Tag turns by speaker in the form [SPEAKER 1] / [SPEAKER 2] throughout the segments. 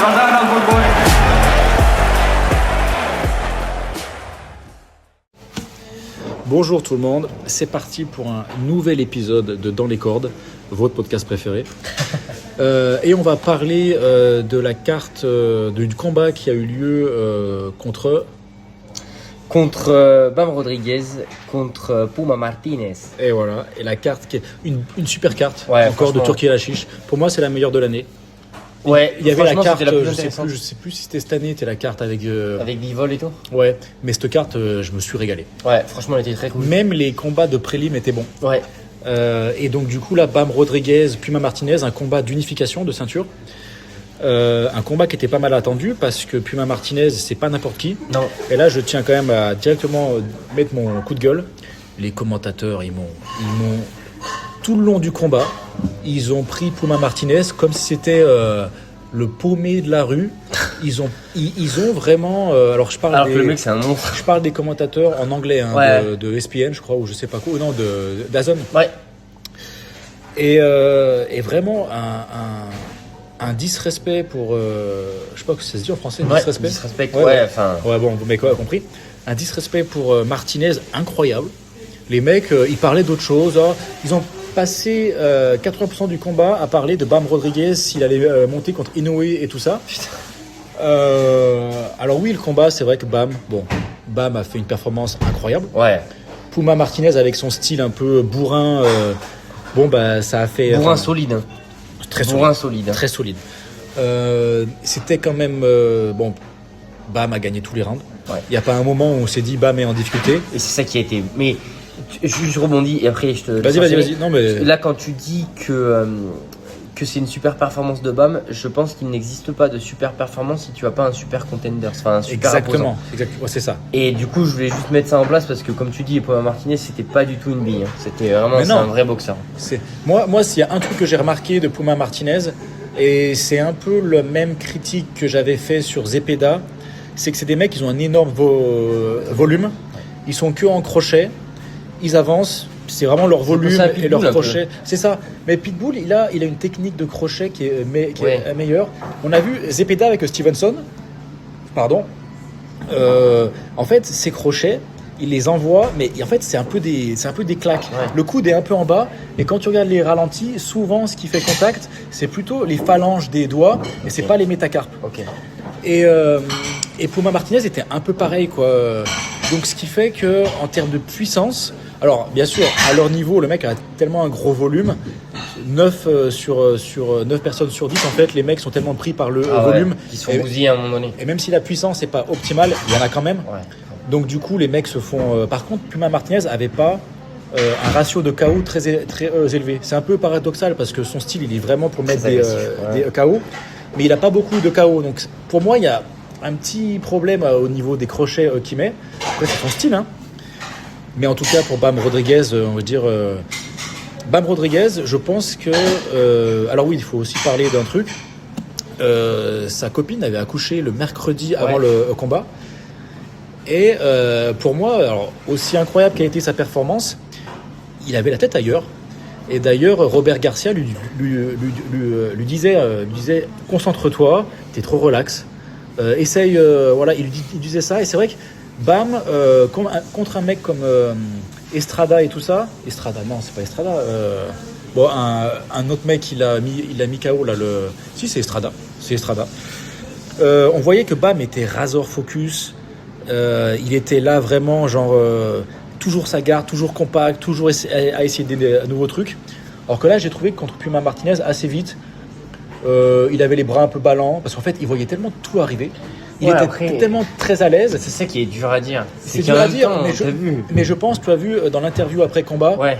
[SPEAKER 1] Saldana al borbone.
[SPEAKER 2] Bonjour tout le monde, c'est parti pour un nouvel épisode de Dans les cordes, votre podcast préféré. Et on va parler de la carte du combat qui a eu lieu contre
[SPEAKER 3] Bam Rodriguez, contre Puma Martinez.
[SPEAKER 2] Et voilà, et la carte qui est une super carte,
[SPEAKER 3] Ouais,
[SPEAKER 2] encore de Turquie à la chiche. Pour moi, c'est la meilleure de l'année.
[SPEAKER 3] Ouais,
[SPEAKER 2] Il y avait la carte,
[SPEAKER 3] c'était la plus
[SPEAKER 2] je
[SPEAKER 3] intéressante.
[SPEAKER 2] sais plus si c'était cette année, c'était la carte avec.
[SPEAKER 3] Avec Bivol et tout.
[SPEAKER 2] Ouais, mais cette carte, je me suis régalé.
[SPEAKER 3] Ouais, franchement, elle était très cool.
[SPEAKER 2] Même les combats de prélim étaient bons.
[SPEAKER 3] Ouais,
[SPEAKER 2] Et donc du coup là, Bam Rodriguez, Puma Martinez, un combat d'unification de ceinture. Un combat qui était pas mal attendu parce que Puma Martinez, c'est pas n'importe qui.
[SPEAKER 3] non,
[SPEAKER 2] Et là, je tiens quand même à directement mettre mon coup de gueule. Les commentateurs, ils m'ont tout le long du combat, ils ont pris Puma Martinez comme si c'était le paumé de la rue. Ils ont vraiment. Alors je parle
[SPEAKER 3] alors
[SPEAKER 2] des.
[SPEAKER 3] que le mec, c'est un monstre.
[SPEAKER 2] Je parle des commentateurs en anglais, hein,
[SPEAKER 3] Ouais.
[SPEAKER 2] de ESPN, je crois, ou je sais pas quoi, non, de DAZN.
[SPEAKER 3] Ouais,
[SPEAKER 2] Et vraiment un disrespect pour. Je sais pas que ça se dit en français,
[SPEAKER 3] ouais,
[SPEAKER 2] disrespect.
[SPEAKER 3] disrespect,
[SPEAKER 2] Ouais,
[SPEAKER 3] ouais, enfin.
[SPEAKER 2] Ouais, bon, vous m'avez compris. Un disrespect pour Martinez incroyable. Les mecs, ils parlaient d'autre chose. Hein. Ils ont passé 80% du combat à parler de Bam Rodriguez, s'il allait monter contre Inoue et tout ça. Alors oui, le combat, c'est vrai que Bam a fait une performance incroyable.
[SPEAKER 3] Ouais,
[SPEAKER 2] Puma Martinez avec son style un peu bourrin, ça a fait
[SPEAKER 3] bourrin solide. Hein.
[SPEAKER 2] très
[SPEAKER 3] Bourrin
[SPEAKER 2] solide.
[SPEAKER 3] solide. Hein.
[SPEAKER 2] Très solide. C'était quand même Bam a gagné tous les rounds.
[SPEAKER 3] Ouais.
[SPEAKER 2] Il n'y a pas un moment où on s'est dit Bam est en difficulté.
[SPEAKER 3] Et c'est ça qui a été. Mais je rebondis et après je te.
[SPEAKER 2] Vas-y. Non mais
[SPEAKER 3] Là, quand tu dis que c'est une super performance de Bam, je pense qu'il n'existe pas de super performance si tu as pas un super contender, enfin un super opposant.
[SPEAKER 2] exactement, ouais, c'est ça.
[SPEAKER 3] Et du coup, je voulais juste mettre ça en place parce que, comme tu dis, Puma Martinez, c'était pas du tout une bille. Hein. C'était vraiment
[SPEAKER 2] Mais non.
[SPEAKER 3] un vrai boxeur.
[SPEAKER 2] Moi, s'il y a un truc que j'ai remarqué de Puma Martinez, et c'est un peu le même critique que j'avais fait sur Zepeda, c'est que c'est des mecs, ils ont un énorme volume, ils sont que en crochet, ils avancent, c'est vraiment leur volume
[SPEAKER 3] ça,
[SPEAKER 2] et leur
[SPEAKER 3] Pitbull, un
[SPEAKER 2] crochet. C'est ça. Mais Pitbull, il a une technique de crochet qui est
[SPEAKER 3] Ouais.
[SPEAKER 2] meilleure. On a vu Zepeda avec Stevenson, pardon. En fait, ces crochets, il les envoie, mais en fait, c'est un peu des claques.
[SPEAKER 3] Ouais.
[SPEAKER 2] Le coude est un peu en bas, et quand tu regardes les ralentis, souvent, ce qui fait contact, c'est plutôt les phalanges des doigts, et c'est pas les métacarpes.
[SPEAKER 3] Ok.
[SPEAKER 2] Et Puma Martinez était un peu pareil, quoi. Donc, ce qui fait que en termes de puissance, alors bien sûr, à leur niveau, le mec a tellement un gros volume. 9 personnes sur 10, en fait, les mecs sont tellement pris par le volume.
[SPEAKER 3] Ouais, qui se font bousiller à un moment donné.
[SPEAKER 2] Et même si la puissance n'est pas optimale, il y en a quand même.
[SPEAKER 3] Ouais.
[SPEAKER 2] Donc du coup, les mecs se font. Par contre, Puma Martinez avait pas un ratio de KO très élevé. C'est un peu paradoxal parce que son style, il est vraiment pour mettre
[SPEAKER 3] Très
[SPEAKER 2] des
[SPEAKER 3] agressif,
[SPEAKER 2] KO, mais il a pas beaucoup de KO. Donc pour moi, il y a un petit problème au niveau des crochets qu'il met. Après, c'est son style, hein. Mais en tout cas, pour Bam Rodriguez, on va dire. Bam Rodriguez, je pense que. Alors oui, il faut aussi parler d'un truc. Sa copine avait accouché le mercredi avant le combat. Et pour moi, alors, aussi incroyable qu'a été sa performance, il avait la tête ailleurs. Et d'ailleurs, Robert Garcia lui disait concentre-toi, t'es trop relax. Essaye, il disait ça. Et c'est vrai que Bam, contre un mec comme Estrada et tout ça. Estrada, non, c'est pas Estrada. Un autre mec, il a mis KO là. Si, c'est Estrada. On voyait que Bam était razor focus. Il était là vraiment, toujours sa garde, toujours compact, toujours à essayer des nouveaux trucs. Alors que là, j'ai trouvé que contre Puma Martinez, assez vite, il avait les bras un peu ballants, parce qu'en fait, il voyait tellement tout arriver. Il était tellement très à l'aise.
[SPEAKER 3] C'est ça qui est dur à dire.
[SPEAKER 2] C'est dur à dire,
[SPEAKER 3] vu.
[SPEAKER 2] mais je pense, tu as vu dans l'interview après combat,
[SPEAKER 3] Ouais.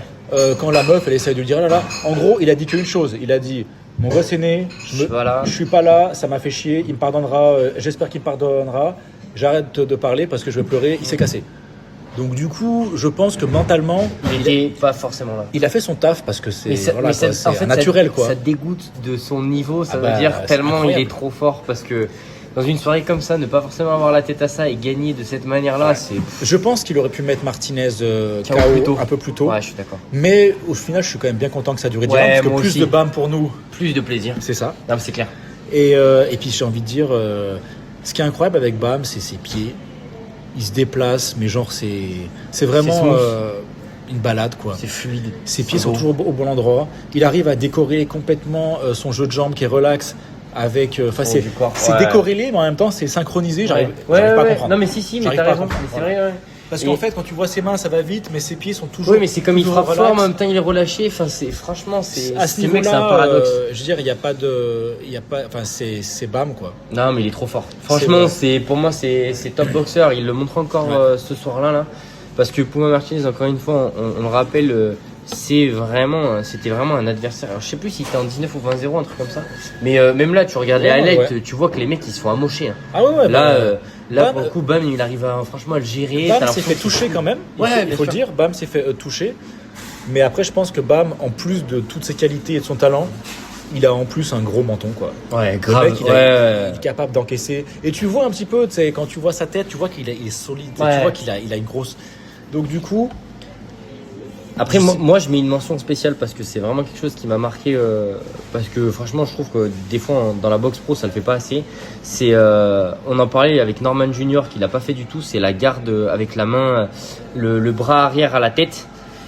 [SPEAKER 2] quand la meuf, elle essaye de lui dire, en gros, il a dit qu'une chose. Il a dit, mon gosse est né, je suis pas là, ça m'a fait chier, il me pardonnera, j'espère qu'il me pardonnera. J'arrête de parler parce que je vais pleurer, il s'est cassé. Donc du coup, je pense que mentalement,
[SPEAKER 3] il n'était pas forcément là.
[SPEAKER 2] Il a fait son taf parce que c'est
[SPEAKER 3] en fait,
[SPEAKER 2] naturel, quoi.
[SPEAKER 3] Ça dégoûte de son niveau, ça veut dire
[SPEAKER 2] c'est
[SPEAKER 3] tellement
[SPEAKER 2] incroyable.
[SPEAKER 3] il est trop fort parce que dans une soirée comme ça, ne pas forcément avoir la tête à ça et gagner de cette manière-là, c'est.
[SPEAKER 2] Je pense qu'il aurait pu mettre Martinez KO un peu plus tôt.
[SPEAKER 3] Ouais, je suis d'accord.
[SPEAKER 2] Mais au final, je suis quand même bien content que ça a duré 10
[SPEAKER 3] Ouais,
[SPEAKER 2] rounds, parce que
[SPEAKER 3] moi
[SPEAKER 2] plus
[SPEAKER 3] aussi.
[SPEAKER 2] de bam pour nous,
[SPEAKER 3] Plus de plaisir.
[SPEAKER 2] c'est ça.
[SPEAKER 3] Non, mais c'est clair.
[SPEAKER 2] Et puis j'ai envie de dire, ce qui est incroyable avec Bam, c'est ses pieds. Il se déplace, mais genre c'est vraiment une balade quoi.
[SPEAKER 3] C'est fluide.
[SPEAKER 2] Ses pieds sont toujours au bon endroit. Il arrive à décorer complètement son jeu de jambes qui est relax. Avec, c'est décorrélé, mais en même temps c'est synchronisé. J'arrive pas à comprendre.
[SPEAKER 3] Non mais si, mais t'as raison. C'est vrai, ouais.
[SPEAKER 2] Parce qu'en fait, quand tu vois ses mains, ça va vite, mais ses pieds sont toujours.
[SPEAKER 3] Oui, mais c'est comme il frappe fort, en même temps il est relâché. Enfin, franchement,
[SPEAKER 2] à ce niveau-là, c'est un paradoxe. Je veux dire, il y a pas, enfin, c'est Bam quoi.
[SPEAKER 3] Non, mais il est trop fort. Franchement, pour moi, c'est top boxeur. Il le montre encore ce soir-là, là, parce que Puma Martinez, encore une fois, on le rappelle. C'était vraiment un adversaire. Alors, je sais plus si c'était en 19 ou 20-0, un truc comme ça. Mais même là, tu regardes les highlights, tu vois que les mecs ils se font amocher. Hein.
[SPEAKER 2] Ah ouais.
[SPEAKER 3] Là pour le coup, Bam, il arrive franchement à le gérer.
[SPEAKER 2] Bam s'est fait toucher quand même. Il faut le dire. Bam s'est fait toucher. Mais après, je pense que Bam, en plus de toutes ses qualités et de son talent, il a en plus un gros menton quoi.
[SPEAKER 3] Ouais, grave.
[SPEAKER 2] Le mec, il est capable d'encaisser. Et tu vois un petit peu, tu sais, quand tu vois sa tête, tu vois qu'il est solide. Tu vois qu'il a une grosse. Donc du coup.
[SPEAKER 3] Après, moi, je mets une mention spéciale parce que c'est vraiment quelque chose qui m'a marqué. Parce que franchement, je trouve que des fois, dans la boxe pro, ça le fait pas assez. On en parlait avec Norman Junior, qui l'a pas fait du tout. C'est la garde avec la main, le bras arrière à la tête.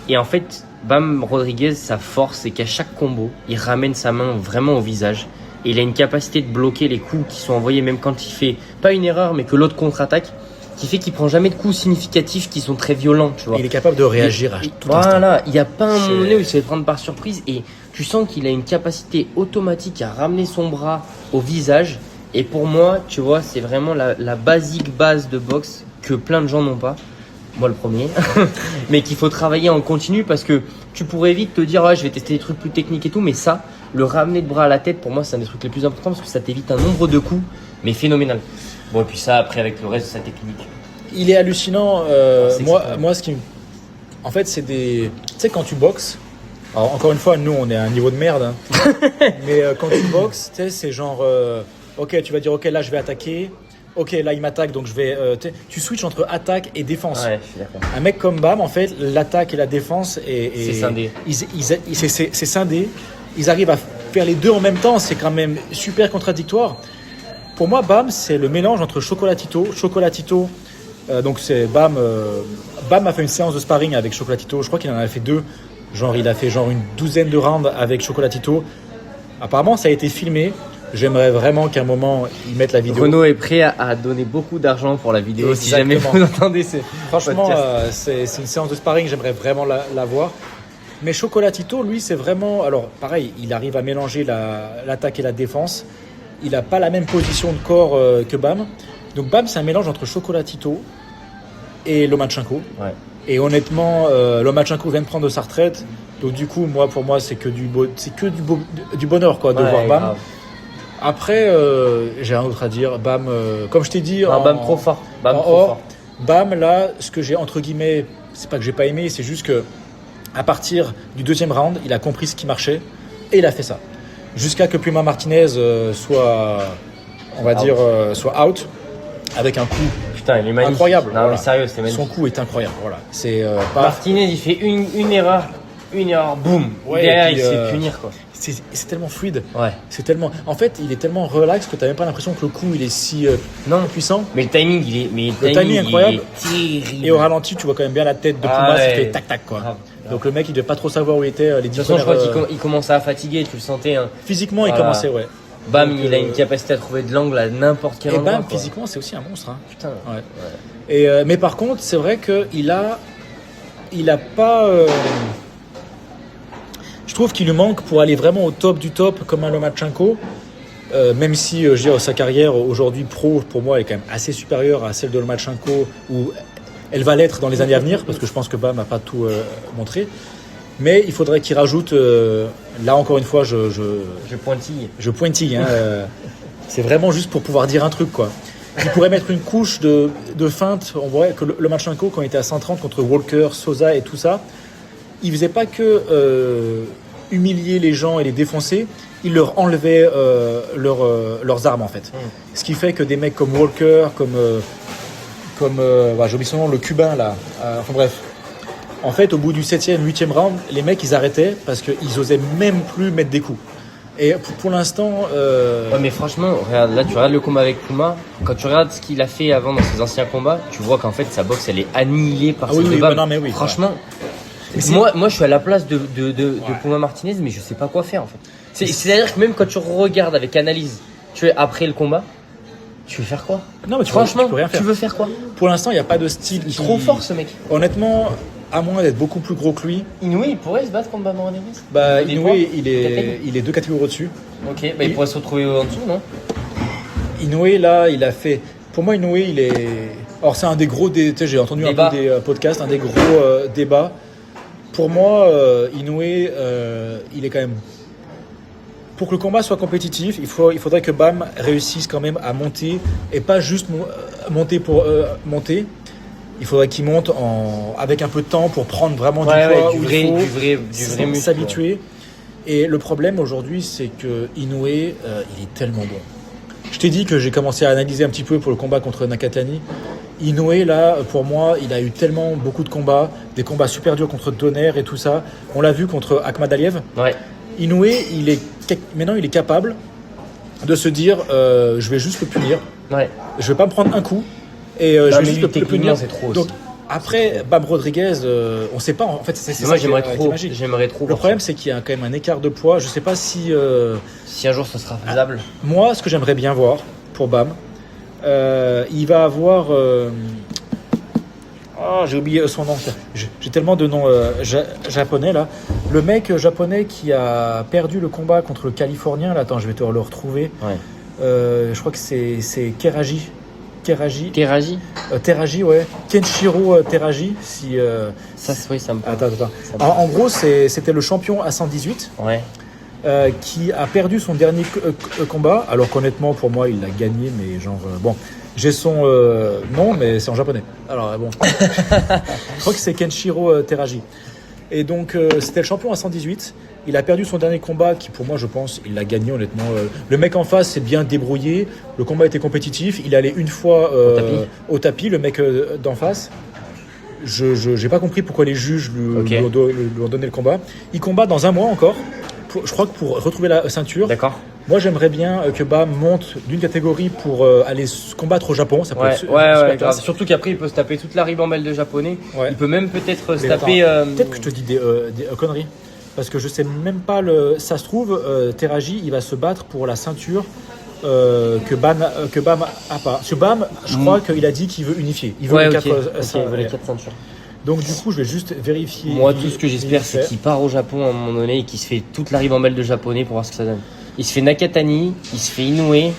[SPEAKER 3] Et en fait, Bam Rodriguez, sa force, c'est qu'à chaque combo, il ramène sa main vraiment au visage. Et il a une capacité de bloquer les coups qui sont envoyés, même quand il fait pas une erreur, mais que l'autre contre-attaque. Qui fait qu'il prend jamais de coups significatifs qui sont très violents, tu vois.
[SPEAKER 2] Il est capable de réagir à tout instant.
[SPEAKER 3] Voilà, il n'y a pas un moment donné où il se fait prendre par surprise et tu sens qu'il a une capacité automatique à ramener son bras au visage. Et pour moi, tu vois, c'est vraiment la basique base de boxe que plein de gens n'ont pas. Moi le premier. Mais qu'il faut travailler en continu parce que tu pourrais vite te dire, je vais tester des trucs plus techniques et tout, mais ça, le ramener de bras à la tête, pour moi, c'est un des trucs les plus importants parce que ça t'évite un nombre de coups, mais phénoménal. Bon, et puis ça, après, avec le reste de sa technique.
[SPEAKER 2] Il est hallucinant. Moi, ce qui en fait, c'est des. Tu sais, quand tu boxes, alors, encore une fois, nous, on est à un niveau de merde. Hein. Mais quand tu boxes, tu sais, c'est genre. Ok, tu vas dire, ok, là, je vais attaquer. Ok, là, il m'attaque, donc je vais. Tu switches entre attaque et défense.
[SPEAKER 3] Ouais, je suis d'accord.
[SPEAKER 2] Un mec comme Bam, en fait, l'attaque et la défense. C'est
[SPEAKER 3] scindé.
[SPEAKER 2] C'est scindé. Ils arrivent à faire les deux en même temps. C'est quand même super contradictoire. Pour moi, Bam, c'est le mélange entre Chocolatito. Donc c'est Bam. Bam a fait une séance de sparring avec Chocolatito. Je crois qu'il en a fait 2. Il a fait une douzaine de rounds avec Chocolatito. Apparemment, ça a été filmé. J'aimerais vraiment qu'à un moment, ils mettent la vidéo.
[SPEAKER 3] Renaud est prêt à donner beaucoup d'argent pour la vidéo.
[SPEAKER 2] Exactement.
[SPEAKER 3] Si jamais vous entendez
[SPEAKER 2] Franchement, c'est une séance de sparring. J'aimerais vraiment la voir. Mais Chocolatito, lui, c'est vraiment. Alors, pareil, il arrive à mélanger l'attaque et la défense. Il n'a pas la même position de corps que Bam. Donc Bam, c'est un mélange entre Chocolatito et Lomachenko.
[SPEAKER 3] Ouais.
[SPEAKER 2] Et honnêtement, Lomachenko vient de prendre sa retraite. Donc du coup, pour moi, c'est que du bonheur quoi, de voir Bam. Grave. Après, j'ai un autre à dire. Bam, comme je t'ai dit...
[SPEAKER 3] Bam trop fort.
[SPEAKER 2] Bam, là, ce que j'ai, entre guillemets, c'est pas que j'ai pas aimé, c'est juste que à partir du 2e round, il a compris ce qui marchait et il a fait ça. Jusqu'à que Puma Martinez soit, on va dire, soit out avec un coup
[SPEAKER 3] il est magnifique.
[SPEAKER 2] Incroyable.
[SPEAKER 3] Non, mais sérieux, c'est magnifique.
[SPEAKER 2] Son coup est incroyable. Voilà.
[SPEAKER 3] Martinez, il fait une erreur, boum.
[SPEAKER 2] Ouais,
[SPEAKER 3] derrière, il se fait punir quoi.
[SPEAKER 2] C'est tellement fluide.
[SPEAKER 3] Ouais.
[SPEAKER 2] En fait, il est tellement relax que tu n'as même pas l'impression que le coup il est si puissant.
[SPEAKER 3] Mais le timing,
[SPEAKER 2] le timing incroyable.
[SPEAKER 3] Il est terrible.
[SPEAKER 2] Et au ralenti, tu vois quand même bien la tête de Puma, ça fait tac tac quoi. Donc le mec, il devait pas trop savoir où il était. Les 10
[SPEAKER 3] de toute façon, je crois qu'il commençait à fatiguer, tu le sentais. Hein.
[SPEAKER 2] Physiquement, il commençait, ouais.
[SPEAKER 3] Bam, il a une capacité à trouver de l'angle à n'importe quel endroit.
[SPEAKER 2] Et Bam, physiquement, c'est aussi un monstre. Hein.
[SPEAKER 3] Putain.
[SPEAKER 2] Ouais. Et mais par contre, c'est vrai qu'il a pas. Je trouve qu'il lui manque pour aller vraiment au top du top comme un Lomachenko. Même si sa carrière aujourd'hui pro, pour moi, est quand même assez supérieure à celle de Lomachenko, où elle va l'être dans les années à venir, parce que je pense que Bam n'a pas tout montré. Mais il faudrait qu'il rajoute, là encore une fois, je
[SPEAKER 3] pointille.
[SPEAKER 2] Je pointille. Hein, c'est vraiment juste pour pouvoir dire un truc, quoi. Il pourrait mettre une couche de feinte. On voit que Lomachenko, quand il était à 130 contre Walker, Sosa et tout ça, il faisait pas que humilier les gens et les défoncer, il leur enlevait leurs armes en fait. Ce qui fait que des mecs comme Walker, comme j'ai oublié son nom, le cubain là, enfin bref. En fait, au bout du 7e, 8e round, les mecs ils arrêtaient parce qu'ils osaient même plus mettre des coups. Et pour l'instant,
[SPEAKER 3] Ouais, mais franchement, regarde, là tu regardes le combat avec Puma. Quand tu regardes ce qu'il a fait avant dans ses anciens combats, tu vois qu'en fait sa boxe elle est annihilée par ses deux
[SPEAKER 2] bah
[SPEAKER 3] BAM.
[SPEAKER 2] non, mais oui,
[SPEAKER 3] Franchement,
[SPEAKER 2] voilà.
[SPEAKER 3] moi je suis à la place de Puma Martinez, mais je sais pas quoi faire en fait. C'est-à-dire que même quand tu regardes avec analyse, tu es après le combat, tu veux faire quoi?
[SPEAKER 2] Non, mais
[SPEAKER 3] Franchement,
[SPEAKER 2] tu peux rien faire.
[SPEAKER 3] tu veux faire quoi?
[SPEAKER 2] Pour l'instant, il n'y a pas de style.
[SPEAKER 3] Il est trop fort ce mec.
[SPEAKER 2] Honnêtement, à moins d'être beaucoup plus gros que lui,
[SPEAKER 3] Inoue, il pourrait se battre contre Bam Rodriguez?
[SPEAKER 2] bah,
[SPEAKER 3] Des
[SPEAKER 2] Inoue,
[SPEAKER 3] poids
[SPEAKER 2] il est 2 catégories au-dessus.
[SPEAKER 3] Ok, bah il pourrait se retrouver en dessous, non?
[SPEAKER 2] Inoue, là, il a fait. Pour moi, Inoue, il est. Alors, c'est un des gros. Tu sais, j'ai entendu
[SPEAKER 3] Débat.
[SPEAKER 2] un peu des podcasts, un des gros débats. Pour moi, Inoue, il est quand même. Pour que le combat soit compétitif, il faudrait que Bam réussisse quand même à monter et pas juste monter pour monter. Il faudrait qu'il monte avec un peu de temps pour prendre vraiment du poids où il faut,
[SPEAKER 3] du vrai muscle.
[SPEAKER 2] s'habituer. Et le problème aujourd'hui, c'est que Inoue, il est tellement bon. Je t'ai dit que j'ai commencé à analyser un petit peu pour le combat contre Nakatani. Inoue, là, pour moi, il a eu tellement beaucoup de combats, des combats super durs contre Donner et tout ça. On l'a vu contre Akhmadaliev.
[SPEAKER 3] Ouais.
[SPEAKER 2] Inoue, maintenant, il est capable de se dire je vais juste le punir.
[SPEAKER 3] Ouais.
[SPEAKER 2] Je vais pas me prendre un coup et je
[SPEAKER 3] Non,
[SPEAKER 2] vais
[SPEAKER 3] mais
[SPEAKER 2] juste
[SPEAKER 3] lui,
[SPEAKER 2] le
[SPEAKER 3] techniquement,
[SPEAKER 2] punir.
[SPEAKER 3] c'est trop
[SPEAKER 2] Donc,
[SPEAKER 3] aussi.
[SPEAKER 2] après, Bam Rodriguez, on sait pas. En fait, c'est
[SPEAKER 3] Moi
[SPEAKER 2] ça
[SPEAKER 3] j'aimerais
[SPEAKER 2] qui est
[SPEAKER 3] trop.
[SPEAKER 2] magique.
[SPEAKER 3] J'aimerais trop.
[SPEAKER 2] Le
[SPEAKER 3] voir
[SPEAKER 2] problème, c'est qu'il y a quand même un écart de poids. Je sais pas si.
[SPEAKER 3] Si un jour ça sera faisable.
[SPEAKER 2] Moi, ce que j'aimerais bien voir pour Bam, il va avoir. J'ai oublié son nom. J'ai tellement de noms japonais là. Le mec japonais qui a perdu le combat contre le Californien. Là, attends, je vais te le retrouver.
[SPEAKER 3] Ouais.
[SPEAKER 2] Je crois que c'est Keraji.
[SPEAKER 3] Teraji.
[SPEAKER 2] Teraji, ouais. Kenshiro Teraji. Si.
[SPEAKER 3] Ça, oui, ça me parle.
[SPEAKER 2] Attends.
[SPEAKER 3] Ça me parle.
[SPEAKER 2] En gros, c'était le champion à 118.
[SPEAKER 3] Ouais.
[SPEAKER 2] Qui a perdu son dernier combat, alors qu'honnêtement pour moi il l'a gagné, mais genre bon, j'ai son nom, mais c'est en japonais. Alors bon, je crois que c'est Kenshiro Teraji. Et donc c'était le champion à 118. Il a perdu son dernier combat, qui pour moi je pense il l'a gagné honnêtement. Le mec en face s'est bien débrouillé. Le combat était compétitif. Il allait une fois au tapis, le mec d'en face. Je n'ai pas compris pourquoi les juges lui ont donné le combat. Il combat dans un mois encore. Je crois que pour retrouver la ceinture,
[SPEAKER 3] D'accord.
[SPEAKER 2] moi j'aimerais bien que Bam monte d'une catégorie pour aller se combattre au Japon. Ça peut
[SPEAKER 3] Ouais,
[SPEAKER 2] être super
[SPEAKER 3] grave.
[SPEAKER 2] classe.
[SPEAKER 3] Surtout qu'après il peut se taper toute la ribambelle de japonais.
[SPEAKER 2] Ouais.
[SPEAKER 3] Il peut même peut-être se
[SPEAKER 2] Mais
[SPEAKER 3] taper.
[SPEAKER 2] attends, peut-être que je te dis des conneries. Parce que je sais même pas ça se trouve, Teraji il va se battre pour la ceinture que Bam a pas. Parce que Bam, je crois qu'il a dit qu'il veut unifier. Il veut les quatre,
[SPEAKER 3] il veut les 4 ceintures.
[SPEAKER 2] Donc du coup je vais juste vérifier.
[SPEAKER 3] Moi tout ce que j'espère c'est qu'il part au Japon à un moment donné et qu'il se fait toute la ribambelle de japonais pour voir ce que ça donne. Il se fait Nakatani, il se fait Inoue.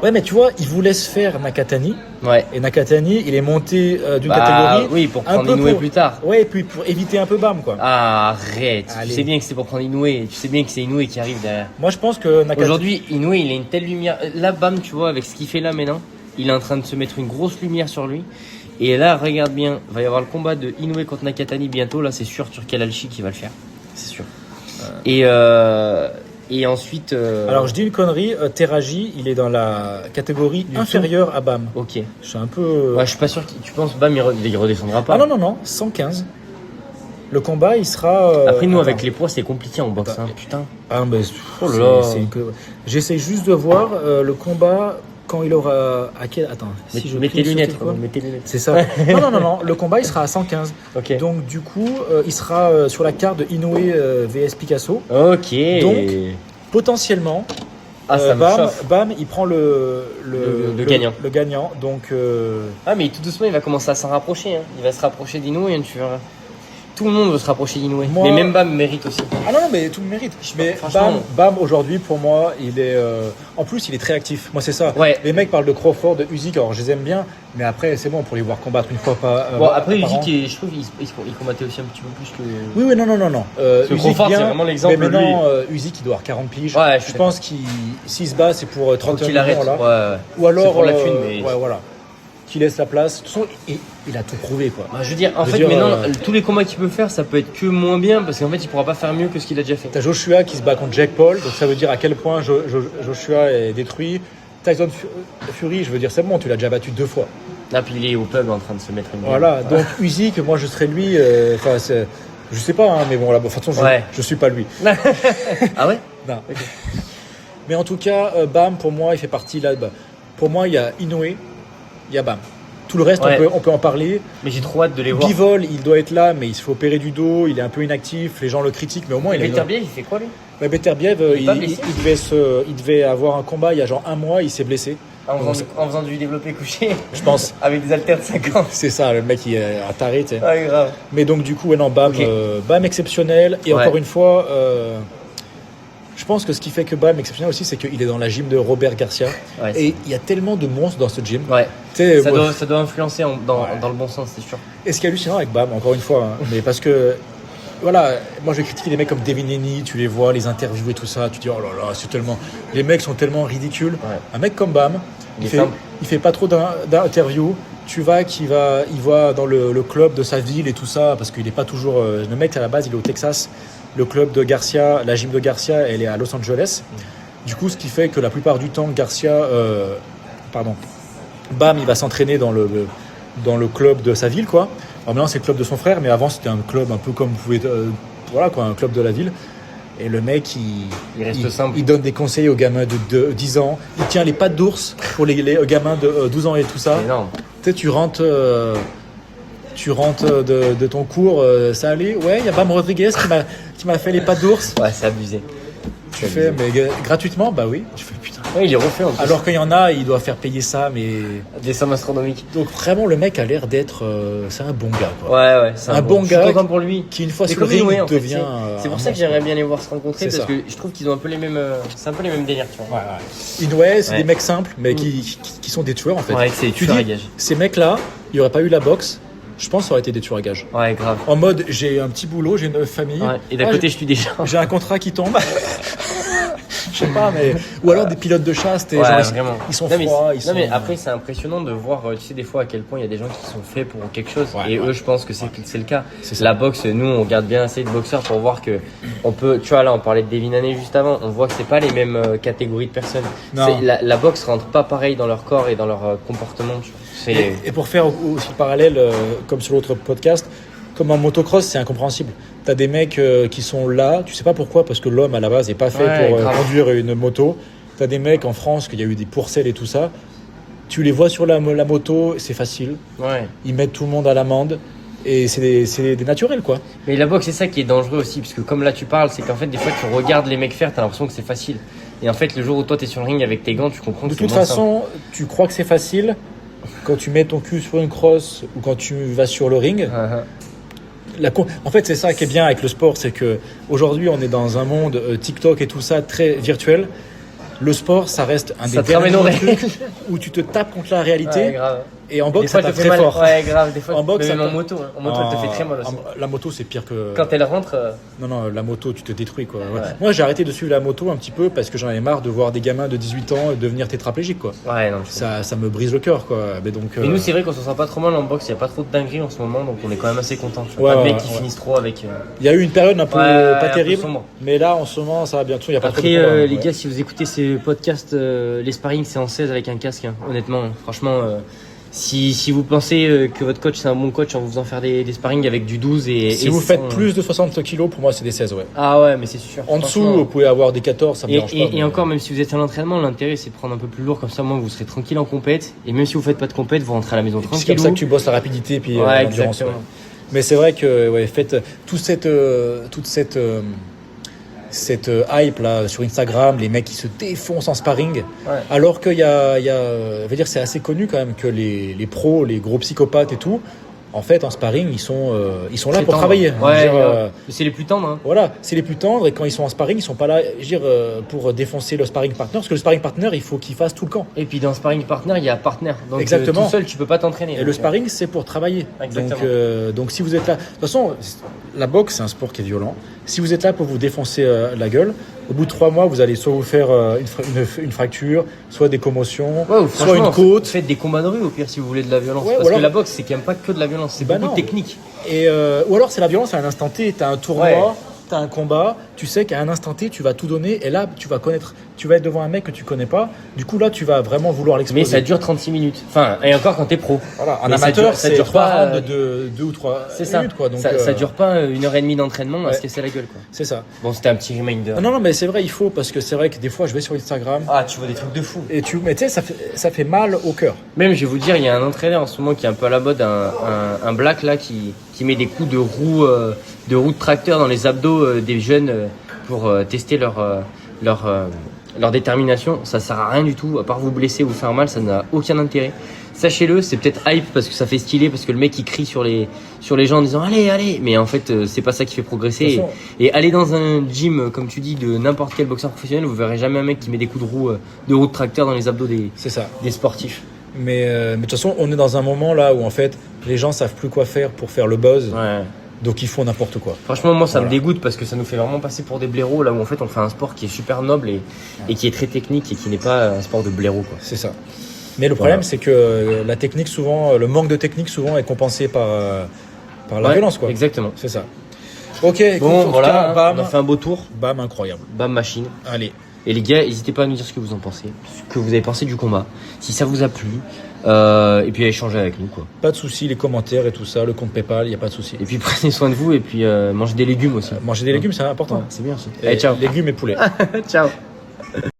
[SPEAKER 2] Ouais, mais tu vois, il vous laisse faire Nakatani.
[SPEAKER 3] Ouais.
[SPEAKER 2] Et Nakatani, il est monté d'une catégorie.
[SPEAKER 3] Oui, pour
[SPEAKER 2] un
[SPEAKER 3] prendre
[SPEAKER 2] peu
[SPEAKER 3] Inoue plus tard.
[SPEAKER 2] Ouais, et puis pour éviter un peu Bam, quoi.
[SPEAKER 3] Ah, arrête.
[SPEAKER 2] Allez.
[SPEAKER 3] Tu sais bien que c'est pour prendre Inoue. Tu sais bien que c'est Inoue qui arrive derrière.
[SPEAKER 2] Moi, je pense que Nakatani.
[SPEAKER 3] Aujourd'hui, Inoue, il a une telle lumière. Là, Bam, tu vois, avec ce qu'il fait là maintenant, il est en train de se mettre une grosse lumière sur lui. Et là, regarde bien, il va y avoir le combat de Inoue contre Nakatani bientôt. Là, c'est sûr, Turkel Alchi qui va le faire. C'est sûr. Et ensuite.
[SPEAKER 2] Alors, je dis une connerie. Teraji, il est dans la catégorie inférieure à Bam.
[SPEAKER 3] Ok.
[SPEAKER 2] Je suis un peu.
[SPEAKER 3] Ouais, je suis pas sûr. Tu penses Bam, il redescendra pas.
[SPEAKER 2] Ah non, 115. Le combat, il sera.
[SPEAKER 3] Après, nous,
[SPEAKER 2] attends.
[SPEAKER 3] avec les poids, c'est compliqué en boxe. Hein, putain.
[SPEAKER 2] Ah, mais.
[SPEAKER 3] Oh là là.
[SPEAKER 2] J'essaie juste de voir le combat quand il aura. Attends.
[SPEAKER 3] Mets tes lunettes.
[SPEAKER 2] quoi.
[SPEAKER 3] Mets tes lunettes.
[SPEAKER 2] C'est ça. Non. Le combat, il sera à 115.
[SPEAKER 3] Ok.
[SPEAKER 2] Donc, du coup, il sera sur la carte de Inoue vs Picasso.
[SPEAKER 3] Ok.
[SPEAKER 2] Donc, potentiellement,
[SPEAKER 3] ça me chauffe.
[SPEAKER 2] Bam, il prend le
[SPEAKER 3] gagnant.
[SPEAKER 2] Le gagnant. Donc,
[SPEAKER 3] Ah, mais tout doucement, il va commencer à s'en rapprocher. Hein. Il va se rapprocher d'Inoue. Hein, tu verras. Tout le monde veut se rapprocher d'Inoue.
[SPEAKER 2] Moi-
[SPEAKER 3] Mais même Bam mérite aussi.
[SPEAKER 2] ah non, mais tout le mérite. Mais
[SPEAKER 3] Franchement.
[SPEAKER 2] Bam aujourd'hui, pour moi, il est. En plus, il est très actif. Moi, c'est ça.
[SPEAKER 3] Ouais.
[SPEAKER 2] Les mecs parlent de Crawford, de Usyk. Alors, je les aime bien. Mais après, c'est bon pour les voir combattre une fois pas.
[SPEAKER 3] Bon, après,
[SPEAKER 2] par an.
[SPEAKER 3] Usyk, je trouve qu'il combattait aussi un petit peu plus que.
[SPEAKER 2] Oui, non.
[SPEAKER 3] Ce Crawford, c'est vraiment l'exemple,
[SPEAKER 2] Mais maintenant, Usyk, il doit avoir 40 piges.
[SPEAKER 3] Ouais, je
[SPEAKER 2] je
[SPEAKER 3] suis
[SPEAKER 2] pense s'il se bat, c'est pour 30
[SPEAKER 3] Faut qu'il
[SPEAKER 2] millions,
[SPEAKER 3] arrête.
[SPEAKER 2] là.
[SPEAKER 3] Ouais.
[SPEAKER 2] Ou alors.
[SPEAKER 3] C'est pour la thune, mais.
[SPEAKER 2] Ouais, voilà. Qui laisse la place. De toute façon, il a tout prouvé, quoi.
[SPEAKER 3] Bah, je veux dire, en
[SPEAKER 2] Je veux
[SPEAKER 3] fait,
[SPEAKER 2] dire,
[SPEAKER 3] maintenant, tous les combats qu'il peut faire, ça peut être que moins bien parce qu'en fait, il pourra pas faire mieux que ce qu'il a déjà fait.
[SPEAKER 2] T'as Joshua qui se bat contre Jake Paul, donc ça veut dire à quel point Joshua est détruit. Tyson Fury, je veux dire, c'est bon, tu l'as déjà battu 2 fois.
[SPEAKER 3] Là, puis il est au pub en train de se mettre une.
[SPEAKER 2] Voilà, donc Usyk, moi je serais lui. Je sais pas, hein, mais bon, là, de toute façon, je suis pas lui.
[SPEAKER 3] Ah ouais?
[SPEAKER 2] Non. Okay. Mais en tout cas, Bam, pour moi, il fait partie là. Pour moi, il y a Inoue, il y a Bam. Tout le reste, on peut en parler.
[SPEAKER 3] Mais j'ai trop hâte de les voir.
[SPEAKER 2] Bivol, il doit être là, mais il se fait opérer du dos, il est un peu inactif, les gens le critiquent, mais au moins il est.
[SPEAKER 3] Beterbiev, il fait quoi lui?
[SPEAKER 2] Beterbiev, il devait avoir un combat il y a genre un mois, il s'est blessé.
[SPEAKER 3] En faisant du développé couché.
[SPEAKER 2] Je pense.
[SPEAKER 3] Avec des haltères de 50.
[SPEAKER 2] C'est ça, le mec il est à taré, tu sais.
[SPEAKER 3] Ouais, grave.
[SPEAKER 2] Mais donc du coup, Bam, Bam exceptionnel. Et encore une fois, je pense que ce qui fait que Bam exceptionnel aussi, c'est qu'il est dans la gym de Robert Garcia. Ouais, et il y a tellement de monstres dans ce gym.
[SPEAKER 3] Ouais. Ça doit influencer dans le bon sens, c'est sûr. Et
[SPEAKER 2] ce qui est hallucinant avec Bam, encore une fois, mais parce que voilà, moi je vais critiquer des mecs comme Devin Haney, tu les vois, les interviews et tout ça, tu dis oh là là, c'est tellement. Les mecs sont tellement ridicules. Ouais. Un mec comme Bam, il fait pas trop d'interviews. Tu vois il va dans le club de sa ville et tout ça, parce qu'il n'est pas toujours. Le mec à la base, il est au Texas. Le club de Garcia, la gym de Garcia, elle est à Los Angeles. Du coup, ce qui fait que la plupart du temps, Bam, il va s'entraîner dans le club de sa ville, quoi. Alors maintenant, c'est le club de son frère, mais avant, c'était un club un peu comme vous pouvez, un club de la ville. Et le mec,
[SPEAKER 3] il reste simple.
[SPEAKER 2] Il donne des conseils aux gamins de 10 ans. Il tient les pattes d'ours pour les gamins de 12 ans et tout ça.
[SPEAKER 3] C'est énorme.
[SPEAKER 2] Tu sais, tu rentres de ton cours, ça allait. Ouais, il y a Bam Rodriguez qui m'a fait les pattes d'ours.
[SPEAKER 3] Ouais, c'est abusé.
[SPEAKER 2] Tu fais, mais gratuitement, bah oui. Tu fais putain.
[SPEAKER 3] Ouais, il est refait en plus.
[SPEAKER 2] Alors qu'il y en a, il doit faire payer ça, mais.
[SPEAKER 3] Des sommes astronomiques.
[SPEAKER 2] Donc vraiment, le mec a l'air d'être. C'est un bon gars, quoi.
[SPEAKER 3] Ouais, c'est un bon gars. Je suis content pour lui.
[SPEAKER 2] Qui, une fois sur le ring, devient.
[SPEAKER 3] C'est pour ça que j'aimerais bien les voir se rencontrer, parce que je trouve qu'ils ont un peu les mêmes. C'est un peu les mêmes délires, tu vois.
[SPEAKER 2] Ouais. Inoue, c'est des mecs simples, mais qui sont des tueurs, en fait.
[SPEAKER 3] Ouais, c'est des tueurs à gages.
[SPEAKER 2] Ces mecs-là, il n'y aurait pas eu la boxe. Je pense que ça aurait été des tueurs à gages.
[SPEAKER 3] Ouais, grave.
[SPEAKER 2] En mode, j'ai un petit boulot, j'ai une famille.
[SPEAKER 3] Ouais, et d'à côté, je suis déjà.
[SPEAKER 2] J'ai un contrat qui tombe. Je sais pas, mais. Ou alors des pilotes de chasse,
[SPEAKER 3] vraiment.
[SPEAKER 2] Ils sont froids.
[SPEAKER 3] Mais après, c'est impressionnant de voir, tu sais, des fois à quel point il y a des gens qui sont faits pour quelque chose. Eux, je pense que c'est le cas. La boxe, nous, on regarde bien assez de boxeurs pour voir que on peut. Tu vois, là, on parlait de Devin Haney juste avant. On voit que c'est pas les mêmes catégories de personnes. La boxe rentre pas pareil dans leur corps et dans leur comportement.
[SPEAKER 2] Et pour faire aussi le parallèle, comme sur l'autre podcast, comme en motocross, c'est incompréhensible. T'as des mecs qui sont là, tu sais pas pourquoi, parce que l'homme à la base n'est pas fait pour conduire une moto. T'as des mecs en France, qu'il y a eu des pourcelles et tout ça. Tu les vois sur la moto, c'est facile.
[SPEAKER 3] Ouais.
[SPEAKER 2] Ils mettent tout le monde à l'amende. Et c'est des naturels, quoi.
[SPEAKER 3] Mais la boxe, c'est ça qui est dangereux aussi, parce que comme là tu parles, c'est qu'en fait, des fois, tu regardes les mecs faire, t'as l'impression que c'est facile. Et en fait, le jour où toi t'es sur le ring avec tes gants, tu comprends que c'est moins simple.
[SPEAKER 2] De toute façon, tu crois que c'est facile quand tu mets ton cul sur une crosse ou quand tu vas sur le ring. En fait, c'est ça qui est bien avec le sport, c'est que aujourd'hui, on est dans un monde TikTok et tout ça très virtuel. Le sport, ça reste un des derniers trucs où tu te tapes contre la réalité.
[SPEAKER 3] Ouais, grave.
[SPEAKER 2] Et en boxe, ça tape très fort.
[SPEAKER 3] Ouais, grave. Des fois,
[SPEAKER 2] en boxe,
[SPEAKER 3] même en moto, elle te fait très mal aussi.
[SPEAKER 2] La moto, c'est pire que.
[SPEAKER 3] Quand elle rentre.
[SPEAKER 2] Non, la moto, tu te détruis, quoi. Ouais. Moi, j'ai arrêté de suivre la moto un petit peu parce que j'en avais marre de voir des gamins de 18 ans devenir tétraplégiques, quoi.
[SPEAKER 3] Ouais, non.
[SPEAKER 2] Ça me brise le cœur, quoi. Mais
[SPEAKER 3] nous, c'est vrai qu'on se sent pas trop mal en boxe. Il y a pas trop de dingueries en ce moment, donc on est quand même assez contents. Pas de mecs qui finissent trop avec.
[SPEAKER 2] Il y a eu une période un peu pas terrible, mais là, en ce moment, ça va bientôt. Il y a pas trop de
[SPEAKER 3] problème. Les gars, si vous écoutez ces podcasts, les sparring, c'est en 16 avec un casque. Honnêtement, franchement. Si vous pensez que votre coach c'est un bon coach en vous faisant faire des sparring avec du 12
[SPEAKER 2] si vous faites plus de 60 kilos, pour moi c'est des 16, ouais.
[SPEAKER 3] Ah ouais, mais c'est sûr.
[SPEAKER 2] En dessous, vous pouvez avoir des 14, ça me dérange pas.
[SPEAKER 3] Et encore, même si vous êtes à l'entraînement, l'intérêt c'est de prendre un peu plus lourd, comme ça, moi vous serez tranquille en compète. Et même si vous faites pas de compète, vous rentrez à la maison tranquille.
[SPEAKER 2] C'est comme ça que tu bosses la rapidité puis l'endurance. Ouais. Mais c'est vrai que faites toute cette hype là sur Instagram, les mecs qui se défoncent en sparring, alors qu'il je veux dire, c'est assez connu quand même que les pros, les gros psychopathes et tout, en fait en sparring ils sont là pour travailler.
[SPEAKER 3] C'est les plus tendres. Hein.
[SPEAKER 2] Voilà, c'est les plus tendres, et quand ils sont en sparring, ils sont pas là, pour défoncer le sparring partner, parce que le sparring partner il faut qu'il fasse tout le camp.
[SPEAKER 3] Et puis dans le sparring partner il y a partner, donc
[SPEAKER 2] exactement.
[SPEAKER 3] Tout seul tu peux pas t'entraîner.
[SPEAKER 2] Et le sparring c'est pour travailler. Donc si vous êtes là, de toute façon la boxe c'est un sport qui est violent. Si vous êtes là pour vous défoncer la gueule, au bout de 3 mois, vous allez soit vous faire une fracture, soit des commotions, soit une côte.
[SPEAKER 3] Faites des combats de rue au pire si vous voulez de la violence. Parce que la boxe, c'est quand même pas que de la violence, c'est beaucoup de technique.
[SPEAKER 2] Ou alors c'est la violence à un instant T, t'as un tournoi, tu as un combat, tu sais qu'à un instant T, tu vas tout donner et là, tu vas être devant un mec que tu connais pas. Du coup, là, tu vas vraiment vouloir l'exploser.
[SPEAKER 3] Mais ça dure 36 minutes. Enfin, et encore quand t'es pro.
[SPEAKER 2] Voilà, en
[SPEAKER 3] Mais
[SPEAKER 2] amateur,
[SPEAKER 3] ça
[SPEAKER 2] c'est
[SPEAKER 3] dure
[SPEAKER 2] 3
[SPEAKER 3] pas,
[SPEAKER 2] rounds de 2 ou 3
[SPEAKER 3] C'est ça.
[SPEAKER 2] minutes. Quoi. Donc,
[SPEAKER 3] Ça dure pas 1h30 d'entraînement à
[SPEAKER 2] ouais.
[SPEAKER 3] se casser la gueule, quoi.
[SPEAKER 2] C'est ça.
[SPEAKER 3] Bon, c'était un petit reminder.
[SPEAKER 2] Non, mais c'est vrai, il faut, parce que c'est vrai que des fois, je vais sur Instagram
[SPEAKER 3] Ah, tu vois des trucs de fou.
[SPEAKER 2] et mais tu sais, ça fait mal au cœur.
[SPEAKER 3] Même, je vais vous dire, il y a un entraîneur en ce moment qui est un peu à la mode, un black là, qui met des coups de roue de tracteur dans les abdos des jeunes pour tester leur détermination. Ça sert à rien du tout, à part vous blesser ou vous faire mal, ça n'a aucun intérêt. Sachez-le, c'est peut-être hype parce que ça fait stylé, parce que le mec il crie sur les gens en disant allez, mais en fait c'est pas ça qui fait progresser.
[SPEAKER 2] De toute façon,
[SPEAKER 3] Et aller dans un gym, comme tu dis, de n'importe quel boxeur professionnel, vous verrez jamais un mec qui met des coups de roue de tracteur dans les abdos
[SPEAKER 2] c'est ça.
[SPEAKER 3] des sportifs.
[SPEAKER 2] Mais de toute façon, on est dans un moment là où en fait, les gens savent plus quoi faire pour faire le buzz,
[SPEAKER 3] Ouais.
[SPEAKER 2] donc ils font n'importe quoi.
[SPEAKER 3] Franchement, moi, ça
[SPEAKER 2] Voilà.
[SPEAKER 3] me dégoûte parce que ça nous fait vraiment passer pour des blaireaux là où en fait on fait un sport qui est super noble et qui est très technique et qui n'est pas un sport de blaireau, quoi.
[SPEAKER 2] C'est ça. Mais le problème, c'est que la technique, souvent, le manque de technique, souvent, est compensé par la
[SPEAKER 3] Ouais,
[SPEAKER 2] violence, quoi.
[SPEAKER 3] Exactement.
[SPEAKER 2] C'est ça. Ok, écoute,
[SPEAKER 3] Bon,
[SPEAKER 2] en tout
[SPEAKER 3] voilà,
[SPEAKER 2] cas,
[SPEAKER 3] on a
[SPEAKER 2] bam,
[SPEAKER 3] fait un beau tour.
[SPEAKER 2] bam, incroyable.
[SPEAKER 3] Bam machine.
[SPEAKER 2] Allez,
[SPEAKER 3] Et les gars, n'hésitez pas à nous dire ce que vous en pensez, ce que vous avez pensé du combat, si ça vous a plu, et puis à échanger avec nous, quoi.
[SPEAKER 2] pas de soucis, les commentaires et tout ça, le compte PayPal, il n'y a pas de soucis.
[SPEAKER 3] Et puis prenez soin de vous et puis mangez des légumes aussi.
[SPEAKER 2] Manger des légumes, c'est important.
[SPEAKER 3] Ouais, c'est bien aussi.
[SPEAKER 2] Et
[SPEAKER 3] Allez, ciao.
[SPEAKER 2] Légumes et poulet.
[SPEAKER 3] Ciao.